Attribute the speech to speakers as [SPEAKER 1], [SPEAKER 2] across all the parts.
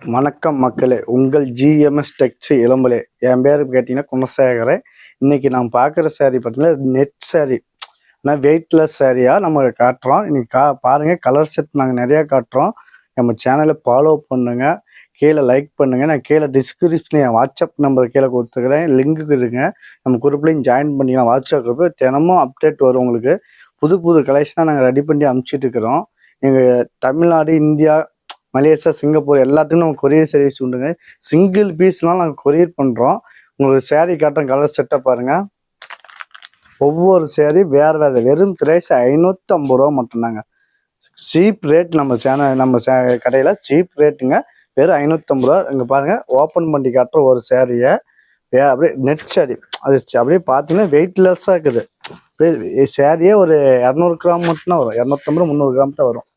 [SPEAKER 1] வணக்கம் மக்களே, உங்கள் ஜிஎம்எஸ் டெக்ஸ் இளம்பலே. என் பேர் கேட்டிங்கன்னா குணசேகரன். இன்னைக்கு நான் பார்க்குற சாரீ பார்த்தீங்கன்னா நெட் சாரீ, ஆனால் வெயிட்லெஸ் சாரியாக நம்ம காட்டுறோம். இன்னைக்கு பாருங்கள், கலர் செட் நாங்கள் நிறையா காட்டுறோம். நம்ம சேனலை ஃபாலோ பண்ணுங்கள், கீழே லைக் பண்ணுங்கள். நான் கீழே டிஸ்கிரிப்ஷன் என் வாட்ஸ்அப் நம்பர் கீழே கொடுத்துக்கிறேன், லிங்க்குக்கு இருங்க. நம்ம குரூப்லேயும் ஜாயின் பண்ணிக்கலாம். வாட்ஸ்அப் குரூப்பு தினமும் அப்டேட் வரும் உங்களுக்கு. புது புது கலெக்ஷனாக நாங்கள் ரெடி பண்ணி அனுப்பிச்சிட்டு இருக்கிறோம். நீங்கள் தமிழ்நாடு, இந்தியா, மலேசியா, சிங்கப்பூர் எல்லாத்துக்கும் நம்ம கொரியர் சர்வீஸ் உண்டுங்க. சிங்கிள் பீஸ்லாம் நாங்கள் கொரியர் பண்ணுறோம். உங்களுக்கு சேரீ காட்டுறோம், கலர் செட்டை பாருங்கள். ஒவ்வொரு சேரீ வேறு வேறு, வெறும் பிரைஸ் 550 ரூபா மட்டும்தாங்க. Cheap rate. நம்ம சேனல் நம்ம கடையில் சீப் ரேட்டுங்க, வெறும் 550 ரூபா. இங்கே பாருங்கள், ஓப்பன் பண்ணி காட்டுற ஒரு சேரீயை அப்படியே நெட் சேரீ. அது அப்படியே பார்த்தீங்கன்னா வெயிட்லெஸ்ஸாக இருக்குது. அப்படியே சேரீயே ஒரு 200 கிராம் மட்டும்தான் வரும், 250 300 கிராம் தான் வரும்.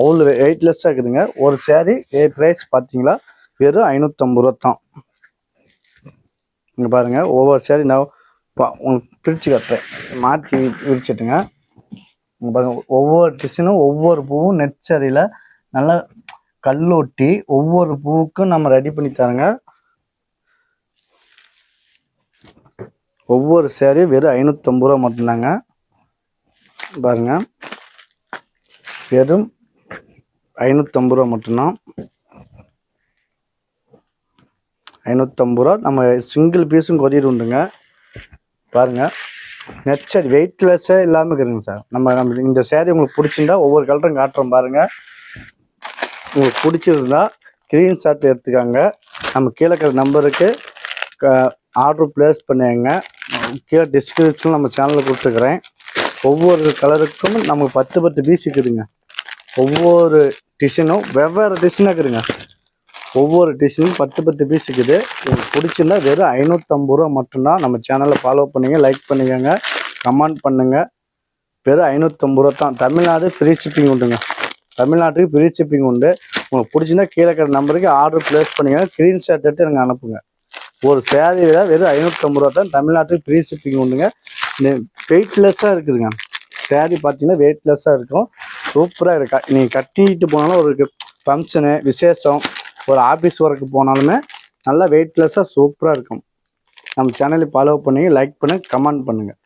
[SPEAKER 1] அவ்வளோ வெயிட்லெஸ்ஸாக இருக்குதுங்க. ஒரு சேரீ ப்ரைஸ் பார்த்தீங்களா, வெறும் 550 ரூபா தான். இங்கே பாருங்கள், ஒவ்வொரு சேரீ நான் உங்களுக்கு பிரித்து காட்டுறேன், மாற்றி விரிச்சிட்டுங்க. இங்கே பாருங்கள், ஒவ்வொரு டிசைனும் ஒவ்வொரு பூவும் நெட் சேரீயில் நல்லா கல்லொட்டி ஒவ்வொரு பூவுக்கும் நம்ம ரெடி பண்ணி தரோங்க. ஒவ்வொரு சேரீ வெறும் 550 ரூபா மட்டும்தாங்க. பாருங்கள், வெறும் 550 ரூபா மட்டும்தான். 550 ரூபா. நம்ம சிங்கிள் பீஸும் கொரியர் உண்டுங்க. பாருங்கள், நெட் சேரீ வெயிட்லெஸ்ஸே இல்லாமல் இருக்குதுங்க சார். நம்ம இந்த சேரீ உங்களுக்கு பிடிச்சிருந்தா ஒவ்வொரு கலரும் காட்டுறோம் பாருங்கள். உங்களுக்கு பிடிச்சிருந்தா ஸ்க்ரீன்ஷாட் எடுத்துக்காங்க. நம்ம கீழே இருக்கிற நம்பருக்கு ஆர்டர் ப்ளேஸ் பண்ணுங்க. கீழே டிஸ்கிரிப்ஷனில் நம்ம சேனலில் கொடுத்துக்கிறேன். ஒவ்வொரு கலருக்கும் நமக்கு 10 பீஸ் இருக்குதுங்க. ஒவ்வொரு டிசைனும் வெவ்வேறு டிசைனாக இருக்குதுங்க. ஒவ்வொரு டிசைனும் 10 பீஸ் இருக்குது. உங்களுக்கு பிடிச்சிருந்தா வெறும் 550 ரூபா மட்டும்தான். நம்ம சேனலை ஃபாலோ பண்ணுங்கள், லைக் பண்ணுங்க, கமெண்ட் பண்ணுங்கள். வெறும் 550 ரூபா தான். தமிழ்நாடு ஃப்ரீ ஷிப்பிங் உண்டுங்க. தமிழ்நாட்டுக்கு ஃப்ரீ ஷிப்பிங் உண்டு. உங்களுக்கு பிடிச்சிருந்தா கீழே இருக்கிற நம்பருக்கு ஆர்டர் ப்ளேஸ் பண்ணிங்க, ஸ்க்ரீன்ஷாட் எடுத்து எனக்கு அனுப்புங்க. ஒரு சேரீ வெறும் 550 ரூபா தான். தமிழ்நாட்டுக்கு ஃப்ரீ ஷிப்பிங் உண்டுங்க. வெயிட்லெஸ்ஸாக இருக்குதுங்க. சேரீ பார்த்தீங்கன்னா வெயிட்லெஸ்ஸாக இருக்கும். சூப்பராக இருக்கா. நீங்கள் கட்டிட்டு போனாலும் ஒரு ஃபங்க்ஷனு, விசேஷம், ஒரு ஆஃபீஸ் ஒர்க்கு போனாலுமே நல்லா வெயிட்லெஸ்ஸாக சூப்பராக இருக்கும். நம்ம சேனலை ஃபாலோ பண்ணி லைக் பண்ணுங்கள், கமெண்ட் பண்ணுங்கள்.